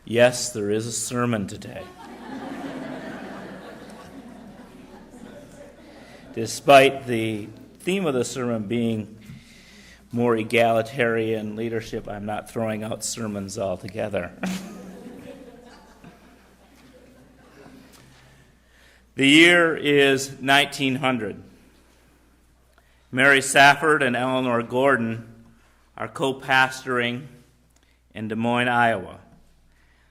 Yes, there is a sermon today. Despite the theme of the sermon being more egalitarian leadership, I'm not throwing out sermons altogether. The year is 1900. Mary Safford and Eleanor Gordon are co-pastoring in Des Moines, Iowa.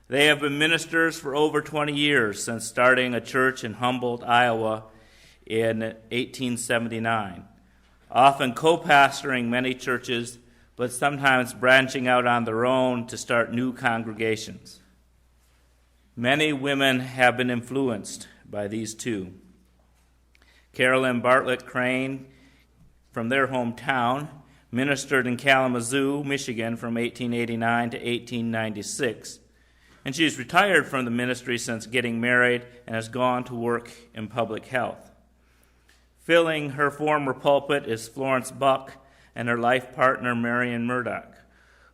They have been ministers for over 20 years since starting a church in Humboldt, Iowa in 1879, often co-pastoring many churches, but sometimes branching out on their own to start new congregations. Many women have been influenced by these two. Carolyn Bartlett Crane, from their hometown, ministered in Kalamazoo, Michigan from 1889 to 1896, and she's retired from the ministry since getting married and has gone to work in public health. Filling her former pulpit is Florence Buck and her life partner Marion Murdoch,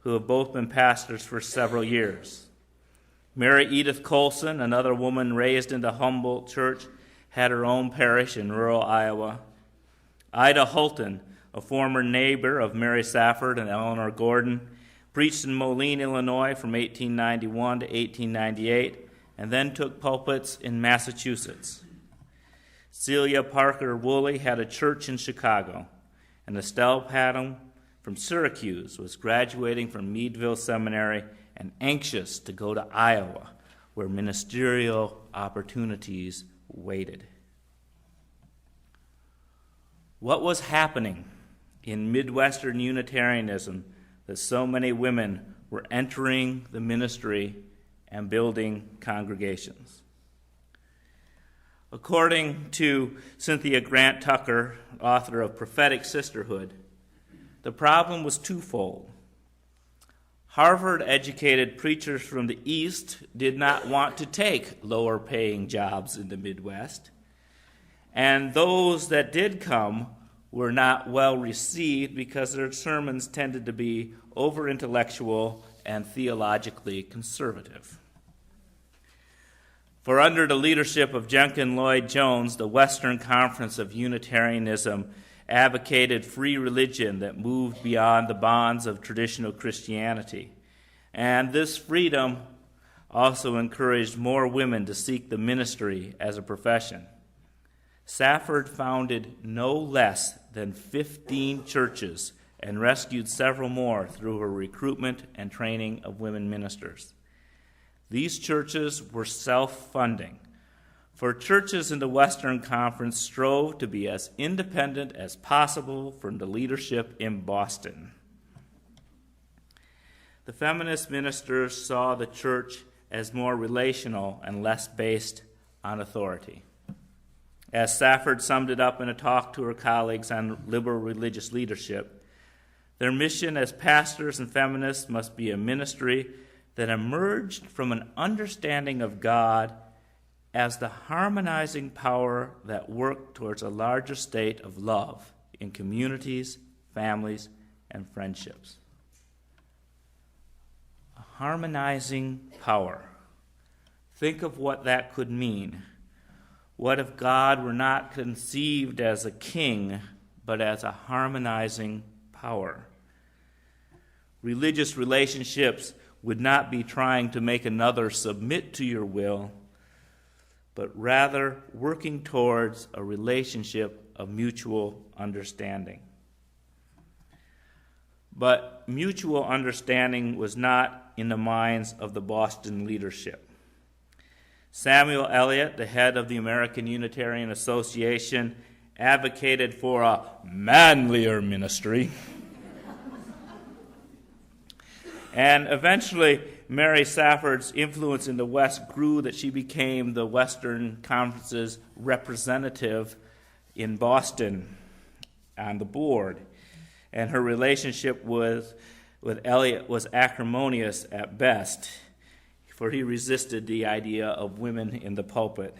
who have both been pastors for several years. Mary Edith Colson, another woman raised in the Humboldt Church, had her own parish in rural Iowa. Ida Hulton, a former neighbor of Mary Safford and Eleanor Gordon, preached in Moline, Illinois from 1891 to 1898, and then took pulpits in Massachusetts. Celia Parker Woolley had a church in Chicago, and Estelle Patton from Syracuse was graduating from Meadville Seminary and anxious to go to Iowa, where ministerial opportunities waited. What was happening in Midwestern Unitarianism that so many women were entering the ministry and building congregations? According to Cynthia Grant Tucker, author of Prophetic, Sisterhood, the problem was twofold. Harvard-educated preachers from the East did not want to take lower-paying jobs in the Midwest, and those that did come were not well received because their sermons tended to be over-intellectual and theologically conservative. For under the leadership of Jenkin Lloyd Jones, the Western Conference of Unitarianism advocated free religion that moved beyond the bonds of traditional Christianity. And this freedom also encouraged more women to seek the ministry as a profession. Safford founded no less than 15 churches and rescued several more through her recruitment and training of women ministers. These churches were self-funding, for churches in the Western Conference strove to be as independent as possible from the leadership in Boston. The feminist ministers saw the church as more relational and less based on authority. As Safford summed it up in a talk to her colleagues on liberal religious leadership, their mission as pastors and feminists must be a ministry that emerged from an understanding of God as the harmonizing power that worked towards a larger state of love in communities, families, and friendships. A harmonizing power. Think of what that could mean. What if God were not conceived as a king, but as a harmonizing power? Religious relationships would not be trying to make another submit to your will, but rather working towards a relationship of mutual understanding. But mutual understanding was not in the minds of the Boston leadership. Samuel Eliot, the head of the American Unitarian Association, advocated for a manlier ministry. And eventually, Mary Safford's influence in the West grew that she became the Western Conference's representative in Boston on the board. And her relationship with Eliot was acrimonious at best, for he resisted the idea of women in the pulpit.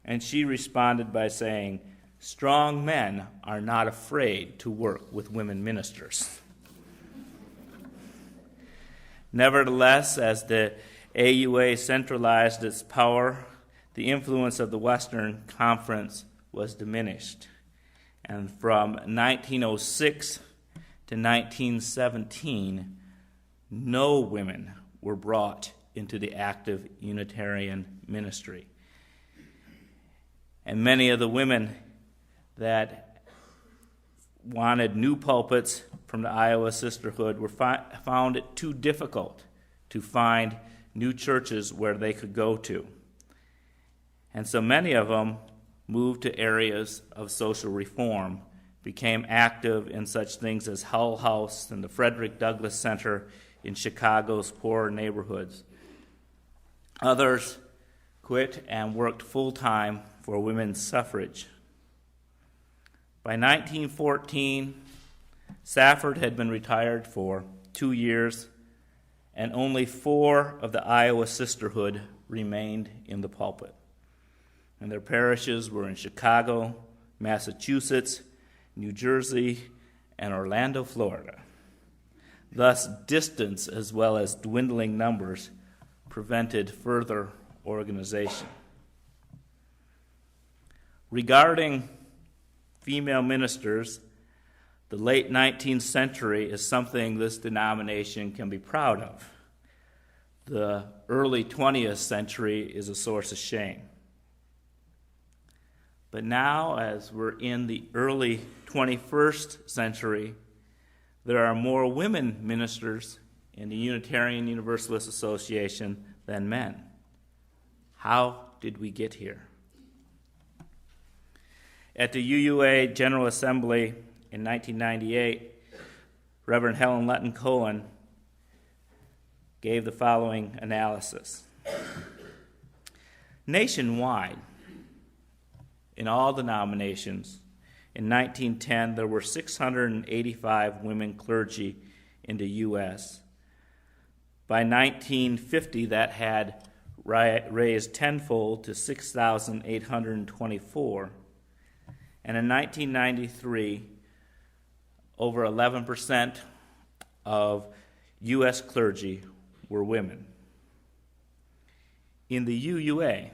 And she responded by saying, "Strong men are not afraid to work with women ministers." Nevertheless, as the AUA centralized its power, the influence of the Western Conference was diminished. And from 1906 to 1917, no women were brought into the active Unitarian ministry. And many of the women that wanted new pulpits from the Iowa Sisterhood were found it too difficult to find new churches where they could go to. And so many of them moved to areas of social reform, became active in such things as Hull House and the Frederick Douglass Center in Chicago's poorer neighborhoods. Others quit and worked full-time for women's suffrage. By 1914, Safford had been retired for 2 years, and only 4 of the Iowa Sisterhood remained in the pulpit. And their parishes were in Chicago, Massachusetts, New Jersey, and Orlando, Florida. Thus, distance as well as dwindling numbers prevented further organization. Regarding female ministers, the late 19th century is something this denomination can be proud of. The early 20th century is a source of shame. But now, as we're in the early 21st century, there are more women ministers in the Unitarian Universalist Association than men. How did we get here? At the UUA General Assembly in 1998, Reverend Helen Lutton Cohen gave the following analysis. Nationwide, in all denominations, in 1910 there were 685 women clergy in the U.S. By 1950, that had raised tenfold to 6,824. And in 1993, over 11% of U.S. clergy were women. In the UUA,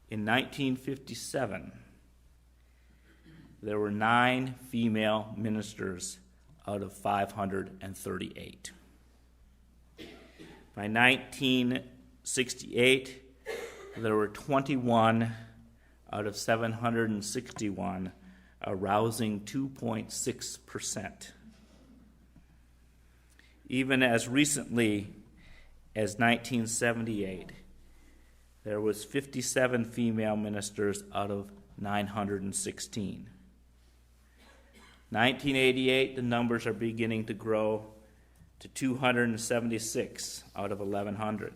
in 1957, there were 9 female ministers out of 538. By 1968, there were 21 out of 761, a rousing 2.6%. Even as recently as 1978, there was 57 female ministers out of 916. 1988, the numbers are beginning to grow to 276 out of 1,100.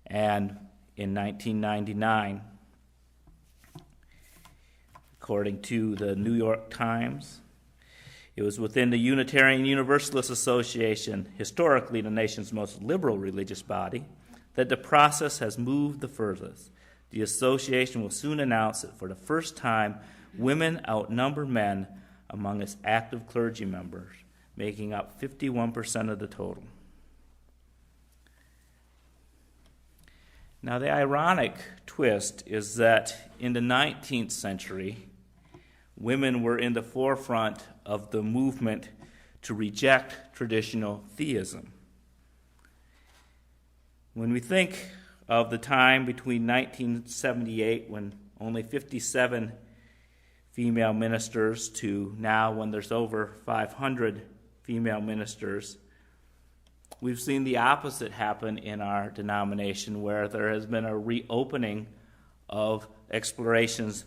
And in 1999, according to the New York Times, it was within the Unitarian Universalist Association, historically the nation's most liberal religious body, that the process has moved the furthest. The association will soon announce that for the first time, women outnumber men among its active clergy members, making up 51% of the total. Now, the ironic twist is that in the 19th century, women were in the forefront of the movement to reject traditional theism. When we think of the time between 1978, when only 57 female ministers, to now when there's over 500 female ministers, we've seen the opposite happen in our denomination, where there has been a reopening of explorations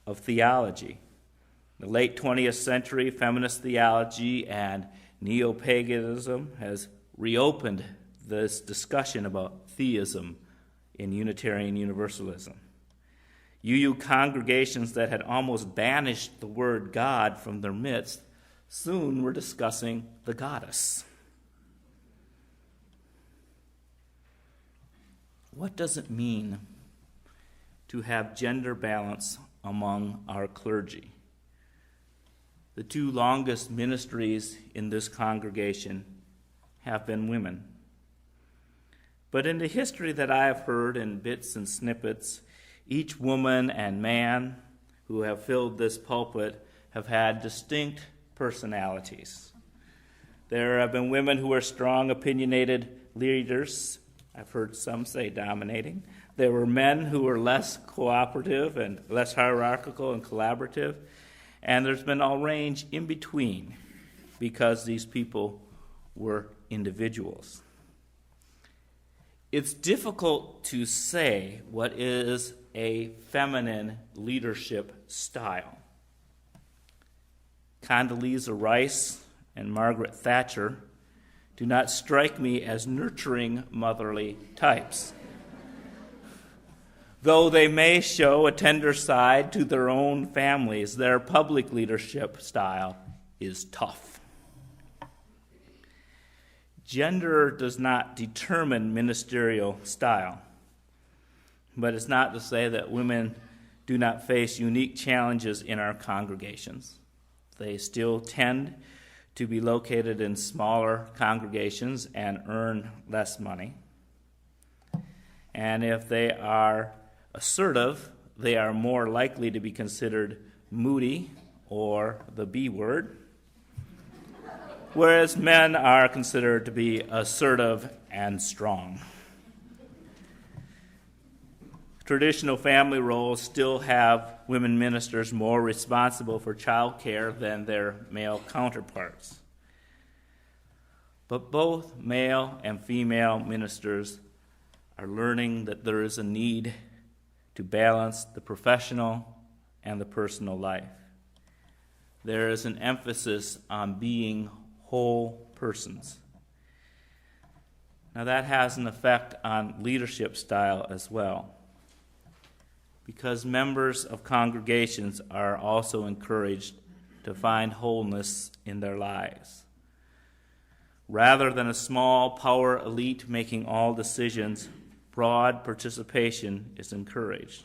of theology. The late 20th century, feminist theology and neo-paganism has reopened this discussion about theism in Unitarian Universalism. UU congregations that had almost banished the word God from their midst soon were discussing the goddess. What does it mean to have gender balance among our clergy? The 2 longest ministries in this congregation have been women. But in the history that I have heard in bits and snippets, each woman and man who have filled this pulpit have had distinct personalities. There have been women who are strong, opinionated leaders. I've heard some say dominating. There were men who were less cooperative and less hierarchical and collaborative. And there's been a range in between because these people were individuals. It's difficult to say what is a feminine leadership style. Condoleezza Rice and Margaret Thatcher do not strike me as nurturing, motherly types. Though they may show a tender side to their own families, their public leadership style is tough. Gender does not determine ministerial style, but it's not to say that women do not face unique challenges in our congregations. They still tend to be located in smaller congregations and earn less money. And if they are assertive, they are more likely to be considered moody or the B word, whereas men are considered to be assertive and strong. Traditional family roles still have women ministers more responsible for child care than their male counterparts. But both male and female ministers are learning that there is a need to balance the professional and the personal life. There is an emphasis on being whole persons. Now that has an effect on leadership style as well, because members of congregations are also encouraged to find wholeness in their lives. Rather than a small power elite making all decisions, broad participation is encouraged.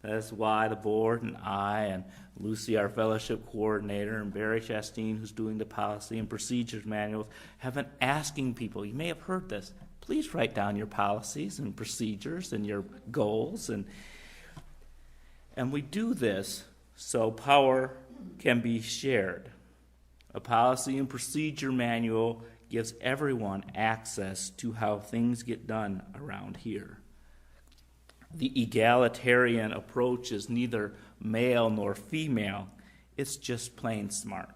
That is why the board and I and Lucy, our fellowship coordinator, and Barry Chasteen, who's doing the policy and procedures manuals, have been asking people, you may have heard this, please write down your policies and procedures and your goals. And we do this so power can be shared. A policy and procedure manual gives everyone access to how things get done around here. The egalitarian approach is neither male nor female. It's just plain smart.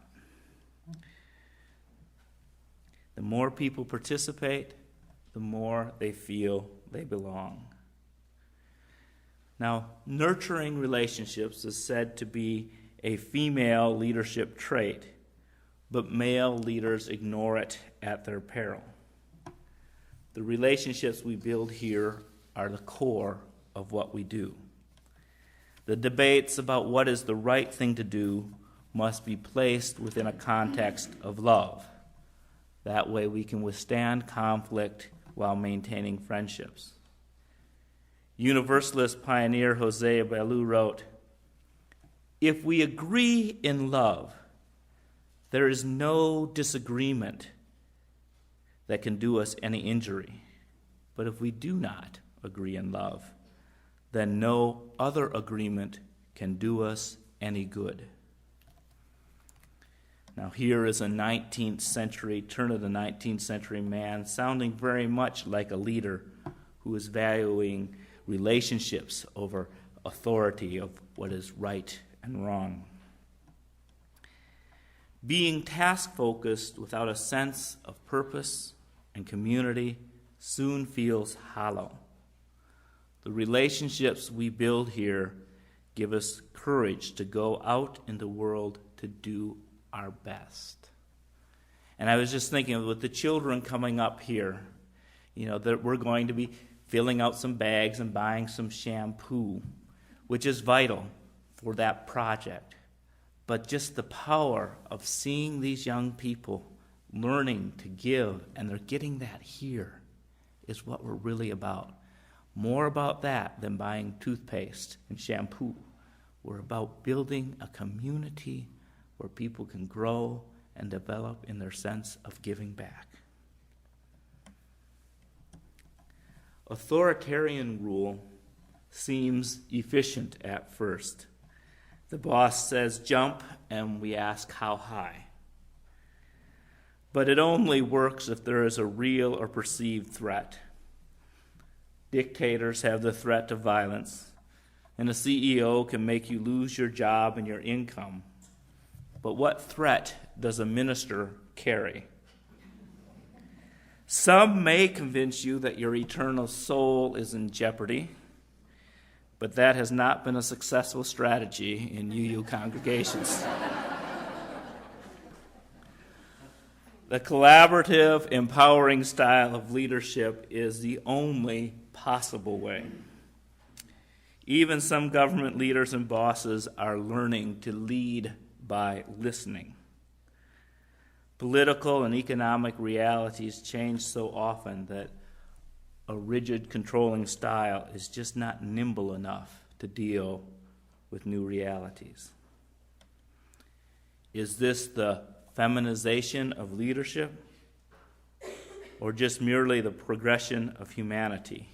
The more people participate, the more they feel they belong. Now, nurturing relationships is said to be a female leadership trait, but male leaders ignore it at their peril. The relationships we build here are the core of what we do. The debates about what is the right thing to do must be placed within a context of love. That way we can withstand conflict while maintaining friendships. Universalist pioneer Jose Belu wrote, "If we agree in love, there is no disagreement that can do us any injury. But if we do not agree in love, then no other agreement can do us any good." Now here is a 19th century, turn of the 19th century man sounding very much like a leader who is valuing relationships over authority of what is right and wrong. Being task-focused without a sense of purpose and community soon feels hollow. The relationships we build here give us courage to go out in the world to do our best. And I was just thinking, with the children coming up here, that we're going to be filling out some bags and buying some shampoo, which is vital for that project. But just the power of seeing these young people learning to give, and they're getting that here, is what we're really about. More about that than buying toothpaste and shampoo. We're about building a community where people can grow and develop in their sense of giving back. Authoritarian rule seems efficient at first. The boss says jump, and we ask how high. But it only works if there is a real or perceived threat. Dictators have the threat of violence, and a CEO can make you lose your job and your income. But what threat does a minister carry? Some may convince you that your eternal soul is in jeopardy, but that has not been a successful strategy in UU congregations. The collaborative, empowering style of leadership is the only possible way. Even some government leaders and bosses are learning to lead by listening. Political and economic realities change so often that a rigid, controlling style is just not nimble enough to deal with new realities. Is this the feminization of leadership, or just merely the progression of humanity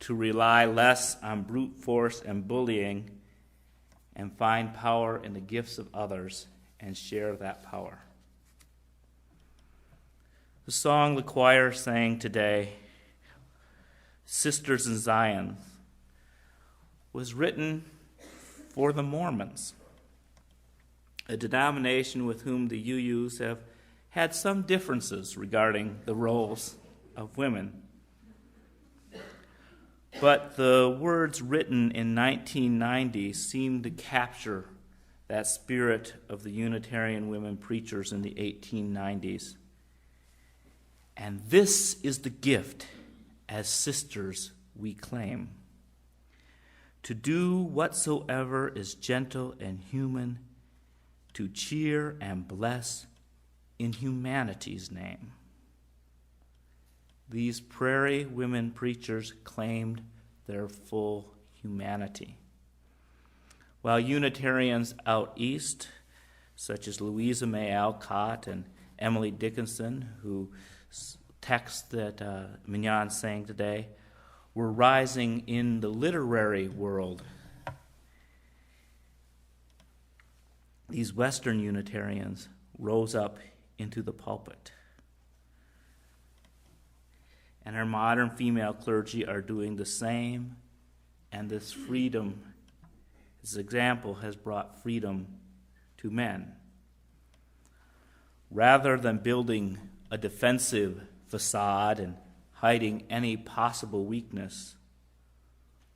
to rely less on brute force and bullying and find power in the gifts of others and share that power? The song the choir sang today, Sisters in Zion, was written for the Mormons, a denomination with whom the UUs have had some differences regarding the roles of women. But the words written in 1990 seem to capture that spirit of the Unitarian women preachers in the 1890s. And this is the gift, as sisters we claim, to do whatsoever is gentle and human, to cheer and bless in humanity's name. These Prairie Women preachers claimed their full humanity, while Unitarians out east, such as Louisa May Alcott and Emily Dickinson, who text that Mignon sang today, were rising in the literary world. These Western Unitarians rose up into the pulpit. And our modern female clergy are doing the same, and this freedom, this example has brought freedom to men. Rather than building a defensive facade and hiding any possible weakness,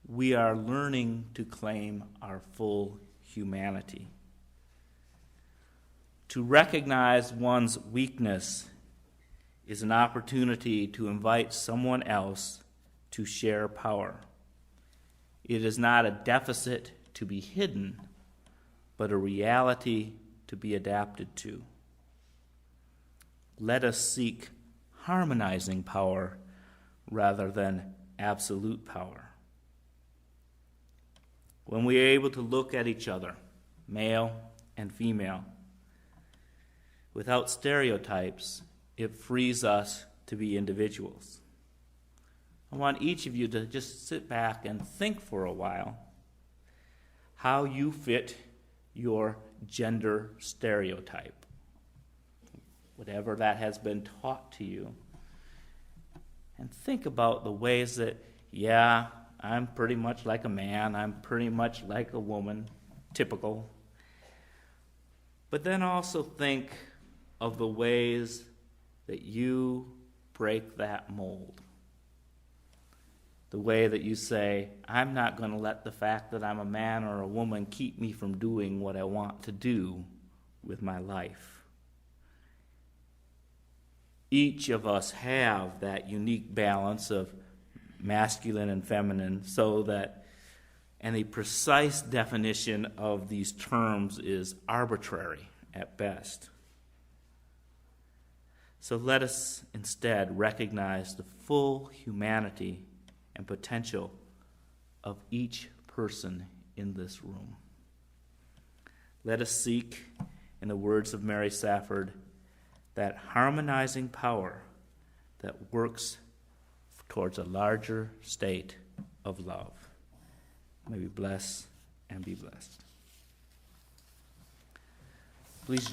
we are learning to claim our full humanity. To recognize one's weakness is an opportunity to invite someone else to share power. It is not a deficit to be hidden, but a reality to be adapted to. Let us seek harmonizing power rather than absolute power. When we are able to look at each other, male and female, without stereotypes, it frees us to be individuals. I want each of you to just sit back and think for a while how you fit your gender stereotype, whatever that has been taught to you. And think about the ways that, yeah, I'm pretty much like a man, I'm pretty much like a woman, typical. But then also think of the ways that you break that mold. The way that you say, I'm not going to let the fact that I'm a man or a woman keep me from doing what I want to do with my life. Each of us have that unique balance of masculine and feminine, so that any precise definition of these terms is arbitrary at best. So let us instead recognize the full humanity and potential of each person in this room. Let us seek, in the words of Mary Safford, that harmonizing power that works towards a larger state of love. May we bless and be blessed. Please